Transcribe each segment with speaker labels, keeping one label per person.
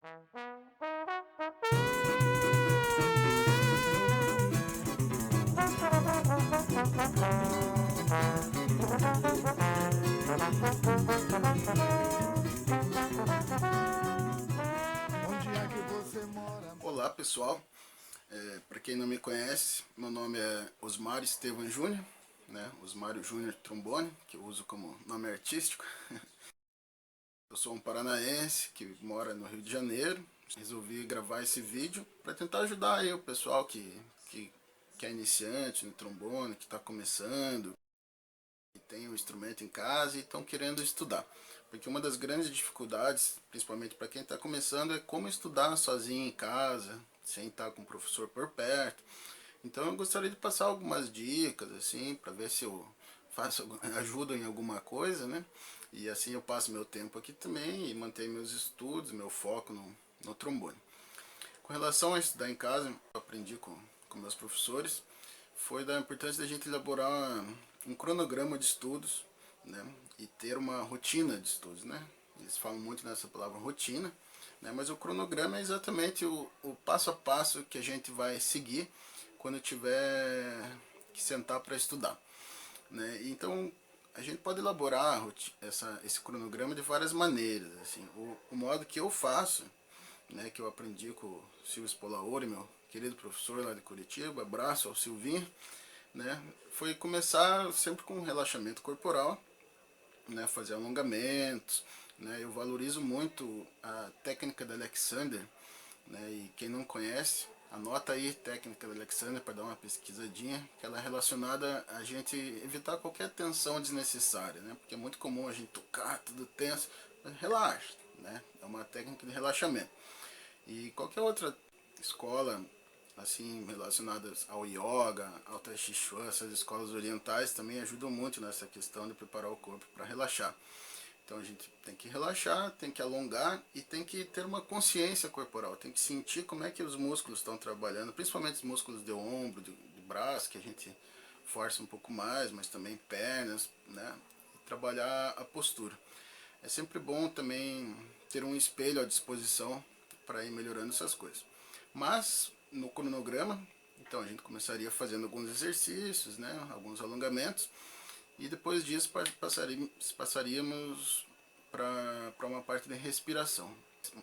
Speaker 1: Onde é que você mora?
Speaker 2: Olá pessoal, para quem não me conhece, meu nome é Osmário Estevam Júnior, né? Osmário Júnior Trombone, que eu uso como nome artístico. Eu sou um paranaense que mora no Rio de Janeiro. Resolvi gravar esse vídeo para tentar ajudar aí o pessoal que é iniciante no trombone, que está começando, que tem o instrumento em casa e estão querendo estudar. Porque uma das grandes dificuldades, principalmente para quem está começando, é como estudar sozinho em casa, sem estar com o professor por perto. Então eu gostaria de passar algumas dicas assim, para ver se eu ajudo em alguma coisa, né? E assim eu passo meu tempo aqui também e mantenho meus estudos, meu foco no trombone. Com relação a estudar em casa, eu aprendi com meus professores, foi da importância da gente elaborar um cronograma de estudos, né? E ter uma rotina de estudos, né? Eles falam muito nessa palavra rotina, né? Mas o cronograma é exatamente o passo a passo que a gente vai seguir quando tiver que sentar para estudar, né? Então a gente pode elaborar esse cronograma de várias maneiras. Assim, o modo que eu faço, né, que eu aprendi com o Silvio Spolaori, meu querido professor lá de Curitiba, abraço ao Silvinho, né, foi começar sempre com relaxamento corporal, né, fazer alongamentos, né, eu valorizo muito a técnica da Alexander, né, e quem não conhece, anota aí técnica da Alexander para dar uma pesquisadinha, que ela é relacionada a gente evitar qualquer tensão desnecessária, né, porque é muito comum a gente tocar tudo tenso, mas relaxa, né, é uma técnica de relaxamento. E qualquer outra escola assim relacionadas ao yoga, ao tai chi chuan, essas escolas orientais também ajudam muito nessa questão de preparar o corpo para relaxar. Então a gente tem que relaxar, tem que alongar e tem que ter uma consciência corporal, tem que sentir como é que os músculos estão trabalhando, principalmente os músculos de ombro, de braço, que a gente força um pouco mais, mas também pernas, né? E trabalhar a postura. É sempre bom também ter um espelho à disposição para ir melhorando essas coisas. Mas no cronograma, então a gente começaria fazendo alguns exercícios, né, alguns alongamentos, e depois disso passaríamos para uma parte de respiração.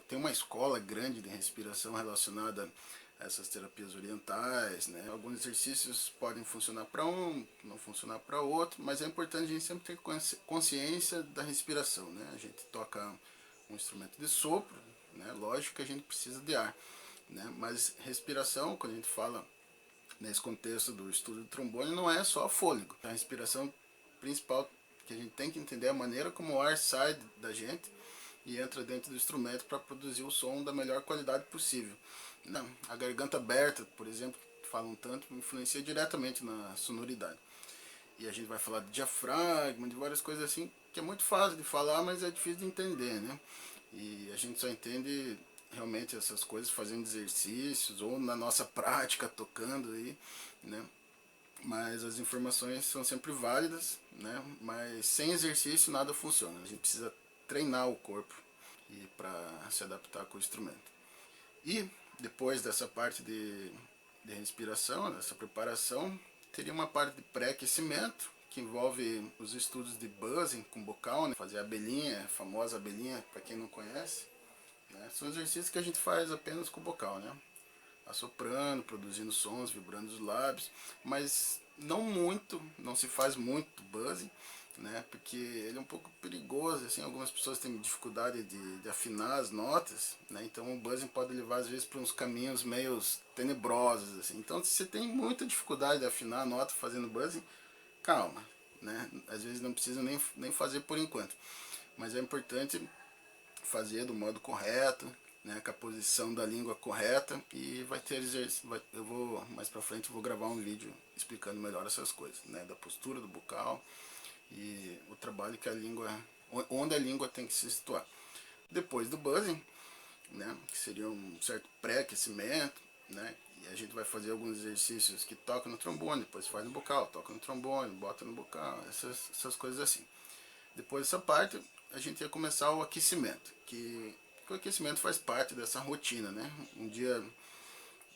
Speaker 2: Tem uma escola grande de respiração relacionada a essas terapias orientais, né? Alguns exercícios podem funcionar para um, não funcionar para outro, mas é importante a gente sempre ter consciência da respiração, né? A gente toca um instrumento de sopro, né? Lógico que a gente precisa de ar, né? Mas respiração, quando a gente fala nesse contexto do estudo do trombone, não é só fôlego. A respiração principal que a gente tem que entender é a maneira como o ar sai da gente e entra dentro do instrumento para produzir o som da melhor qualidade possível. Não, a garganta aberta, por exemplo, que falam tanto, influencia diretamente na sonoridade. E a gente vai falar de diafragma, de várias coisas assim, que é muito fácil de falar, mas é difícil de entender, né? E a gente só entende realmente essas coisas fazendo exercícios ou na nossa prática tocando aí, né? Mas as informações são sempre válidas, né? Mas sem exercício nada funciona. A gente precisa treinar o corpo e para se adaptar com o instrumento. E depois dessa parte de respiração, dessa preparação, teria uma parte de pré-aquecimento, que envolve os estudos de buzzing com bocal, né? Fazer a abelhinha, a famosa abelhinha, para quem não conhece, né? São exercícios que a gente faz apenas com o bocal, né? Assoprando, produzindo sons, vibrando os lábios, mas não muito, não se faz muito buzzing, né? Porque ele é um pouco perigoso, assim, algumas pessoas têm dificuldade de afinar as notas, né? Então o buzzing pode levar às vezes para uns caminhos meio tenebrosos, assim. Então se você tem muita dificuldade de afinar a nota fazendo buzzing, calma, né? Às vezes não precisa nem fazer por enquanto, mas é importante fazer do modo correto, né, com a posição da língua correta, e vai ter exercício. Eu vou mais pra frente vou gravar um vídeo explicando melhor essas coisas, né, da postura do bucal e o trabalho que a língua, onde a língua tem que se situar. Depois do buzzing, né, que seria um certo pré-aquecimento, né, e a gente vai fazer alguns exercícios que toca no trombone, depois faz no bucal, toca no trombone, bota no bucal, essas coisas assim. Depois dessa parte, a gente ia começar o aquecimento, que que o aquecimento faz parte dessa rotina, né? Um dia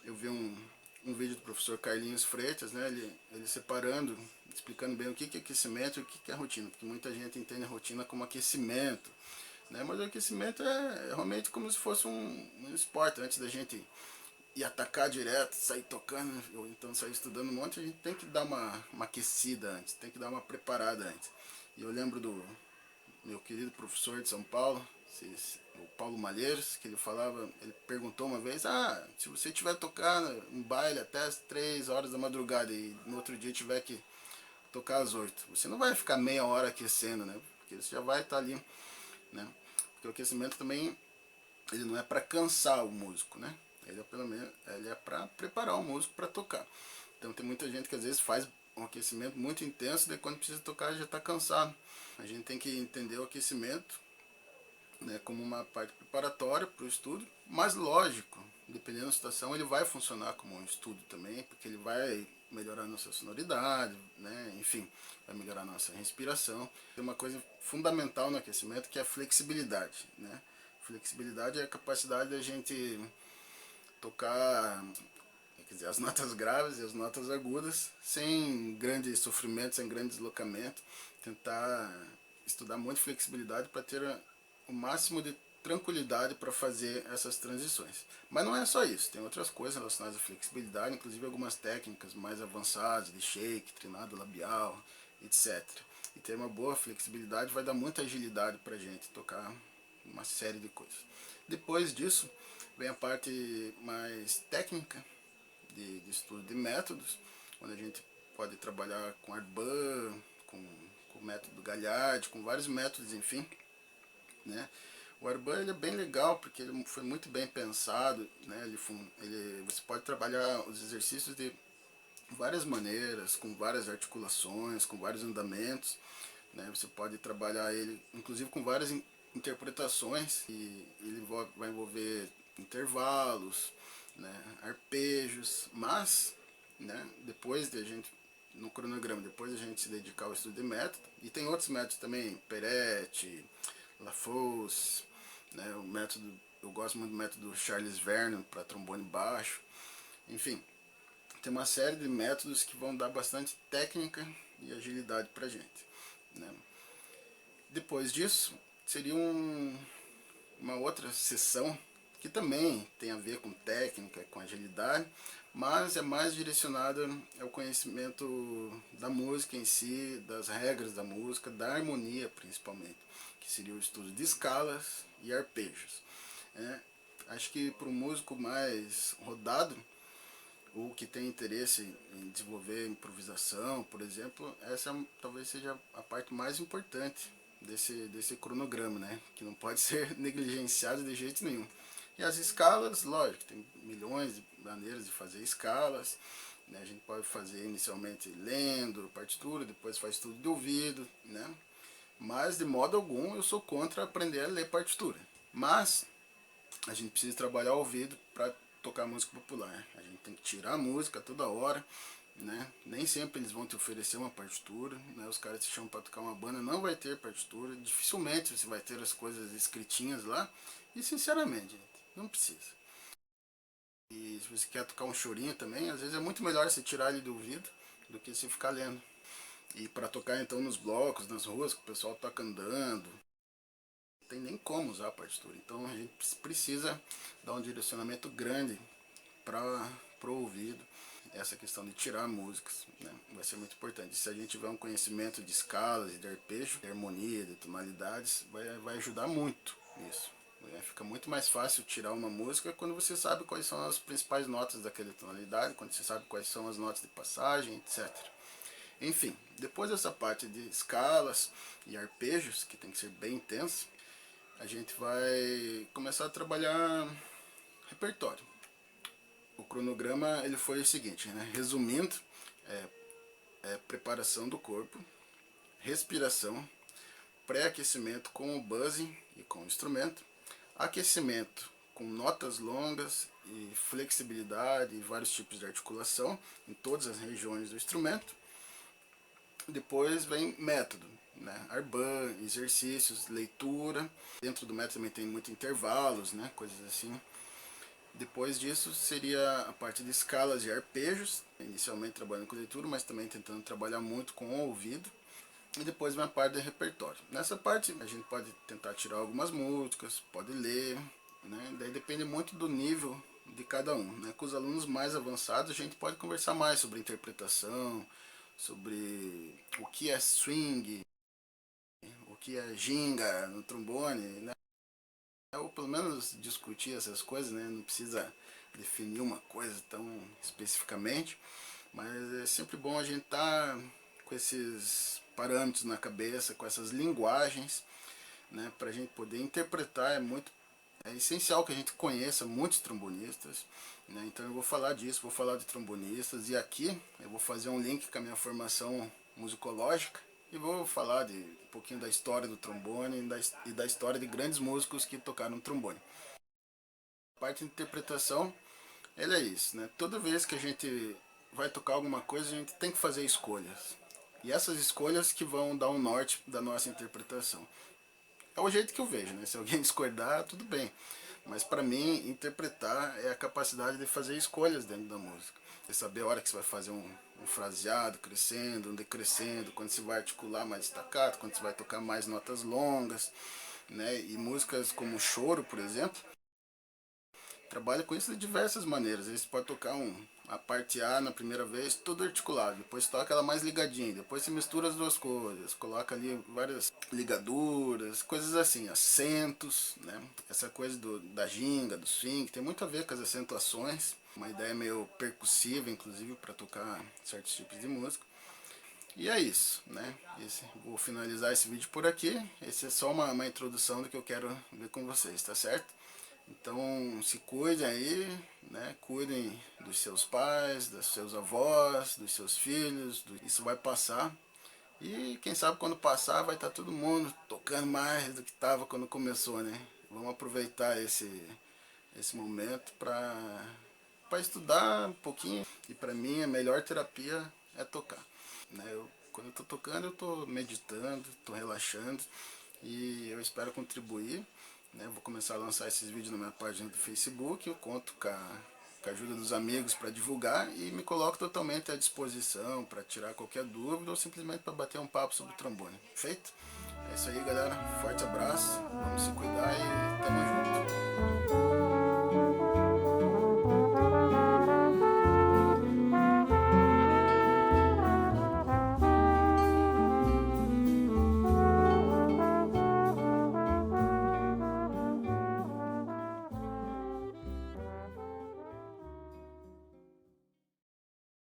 Speaker 2: eu vi um vídeo do professor Carlinhos Freitas, né? Ele separando, explicando bem o que é aquecimento e o que é rotina, porque muita gente entende a rotina como aquecimento, né? Mas o aquecimento é realmente como se fosse um esporte. Antes da gente ir atacar direto, sair tocando, ou então sair estudando um monte, a gente tem que dar uma aquecida antes, tem que dar uma preparada antes. E eu lembro do meu querido professor de São Paulo, o Paulo Malheiros, que ele falava, ele perguntou uma vez, se você tiver tocando um baile até as 3 horas da madrugada e no outro dia tiver que tocar às 8, você não vai ficar meia hora aquecendo, né? Porque você já vai estar ali, né? Porque o aquecimento também, ele não é para cansar o músico, né? Ele é pelo menos, ele é para preparar o músico para tocar. Então tem muita gente que às vezes faz um aquecimento muito intenso, daí quando precisa tocar já está cansado. A gente tem que entender o aquecimento, né, como uma parte preparatória para o estudo, mas lógico, dependendo da situação, ele vai funcionar como um estudo também, porque ele vai melhorar a nossa sonoridade, né, enfim, vai melhorar a nossa respiração. Tem uma coisa fundamental no aquecimento que é a flexibilidade, né? Flexibilidade é a capacidade da gente tocar, quer dizer, as notas graves e as notas agudas sem grande sofrimento, sem grande deslocamento, tentar estudar muito flexibilidade para ter o máximo de tranquilidade para fazer essas transições. Mas não é só isso, tem outras coisas relacionadas à flexibilidade, inclusive algumas técnicas mais avançadas de shake, trinado labial, etc. E ter uma boa flexibilidade vai dar muita agilidade para a gente tocar uma série de coisas. Depois disso vem a parte mais técnica de estudo de métodos, onde a gente pode trabalhar com Arban, com o método Gagliardi, com vários métodos, enfim, né? O Arban ele é bem legal porque ele foi muito bem pensado, né? Você pode trabalhar os exercícios de várias maneiras, com várias articulações, com vários andamentos, né? Você pode trabalhar ele, inclusive, com várias interpretações, e ele vai envolver intervalos, né? Arpejos, mas, né? Depois de a gente, no cronograma, depois de a gente se dedicar ao estudo de método, e tem outros métodos também, Peretti, Lafosse, né? O método, eu gosto muito do método Charles Vernon para trombone baixo, enfim, tem uma série de métodos que vão dar bastante técnica e agilidade para a gente, né? Depois disso, seria uma outra sessão que também tem a ver com técnica, com agilidade, mas é mais direcionada ao conhecimento da música em si, das regras da música, da harmonia principalmente, que seria o estudo de escalas e arpejos. Acho que para um músico mais rodado, ou que tem interesse em desenvolver improvisação, por exemplo, essa talvez seja a parte mais importante desse cronograma, né? Que não pode ser negligenciado de jeito nenhum. E as escalas, lógico, tem milhões de maneiras de fazer escalas, né? A gente pode fazer inicialmente lendo partitura, depois faz tudo de ouvido, né? Mas de modo algum eu sou contra aprender a ler partitura. Mas a gente precisa trabalhar o ouvido para tocar música popular. A gente tem que tirar a música toda hora, né? Nem sempre eles vão te oferecer uma partitura, né? Os caras te chamam para tocar uma banda, não vai ter partitura, dificilmente você vai ter as coisas escritinhas lá. E sinceramente, gente, não precisa. E se você quer tocar um chorinho também, às vezes é muito melhor você tirar ele do ouvido do que você ficar lendo. E para tocar então nos blocos, nas ruas, que o pessoal toca andando, não tem nem como usar a partitura. Então a gente precisa dar um direcionamento grande para o ouvido. Essa questão de tirar músicas, né, vai ser muito importante. Se a gente tiver um conhecimento de escalas, de arpejo, de harmonia, de tonalidades, vai ajudar muito nisso. Fica muito mais fácil tirar uma música quando você sabe quais são as principais notas daquela tonalidade, quando você sabe quais são as notas de passagem, etc. Enfim, depois dessa parte de escalas e arpejos, que tem que ser bem intensa, a gente vai começar a trabalhar repertório. O cronograma ele foi o seguinte, né? Resumindo, preparação do corpo, respiração, pré-aquecimento com o buzzing e com o instrumento, aquecimento com notas longas e flexibilidade e vários tipos de articulação em todas as regiões do instrumento. Depois vem método, né? Arban, exercícios, leitura. Dentro do método também tem muitos intervalos, né? Coisas assim. Depois disso seria a parte de escalas e arpejos, inicialmente trabalhando com leitura, mas também tentando trabalhar muito com o ouvido. E depois vem a parte de repertório. Nessa parte a gente pode tentar tirar algumas músicas, pode ler, né? Daí depende muito do nível de cada um, né? Com os alunos mais avançados a gente pode conversar mais sobre interpretação, sobre o que é swing, o que é ginga no trombone, né? Ou pelo menos discutir essas coisas, né? Não precisa definir uma coisa tão especificamente, mas é sempre bom a gente estar com esses parâmetros na cabeça, com essas linguagens, né? Para a gente poder interpretar. É essencial que a gente conheça muitos trombonistas, né? Então eu vou falar disso, vou falar de trombonistas, e aqui eu vou fazer um link com a minha formação musicológica e vou falar de um pouquinho da história do trombone e da história de grandes músicos que tocaram trombone. A parte de interpretação, ela é isso, né? Toda vez que a gente vai tocar alguma coisa, a gente tem que fazer escolhas. E essas escolhas que vão dar um norte da nossa interpretação. É o jeito que eu vejo, né? Se alguém discordar, tudo bem. Mas para mim, interpretar é a capacidade de fazer escolhas dentro da música. É saber a hora que você vai fazer um fraseado crescendo, um decrescendo, quando você vai articular mais staccato, quando você vai tocar mais notas longas, né? E músicas como Choro, por exemplo, trabalha com isso de diversas maneiras. Você pode tocar a parte A na primeira vez, tudo articulado. Depois toca ela mais ligadinha. Depois você mistura as duas coisas. Coloca ali várias ligaduras, coisas assim, acentos, né? Essa coisa da ginga, do swing, tem muito a ver com as acentuações. Uma ideia meio percussiva, inclusive, para tocar certos tipos de música. E é isso, né? Vou finalizar esse vídeo por aqui. Esse é só uma introdução do que eu quero ver com vocês, tá certo? Então se cuidem aí, né? Cuidem dos seus pais, dos seus avós, dos seus filhos. Isso vai passar. E quem sabe quando passar vai estar todo mundo tocando mais do que estava quando começou, né? Vamos aproveitar esse momento para estudar um pouquinho. E para mim a melhor terapia é tocar, né? Quando eu estou tocando eu estou meditando, estou relaxando, e eu espero contribuir, né? Vou começar a lançar esses vídeos na minha página do Facebook. Eu conto com a ajuda dos amigos para divulgar, e me coloco totalmente à disposição para tirar qualquer dúvida ou simplesmente para bater um papo sobre trombone. Feito? É isso aí, galera. Forte abraço, vamos se cuidar e tamo junto.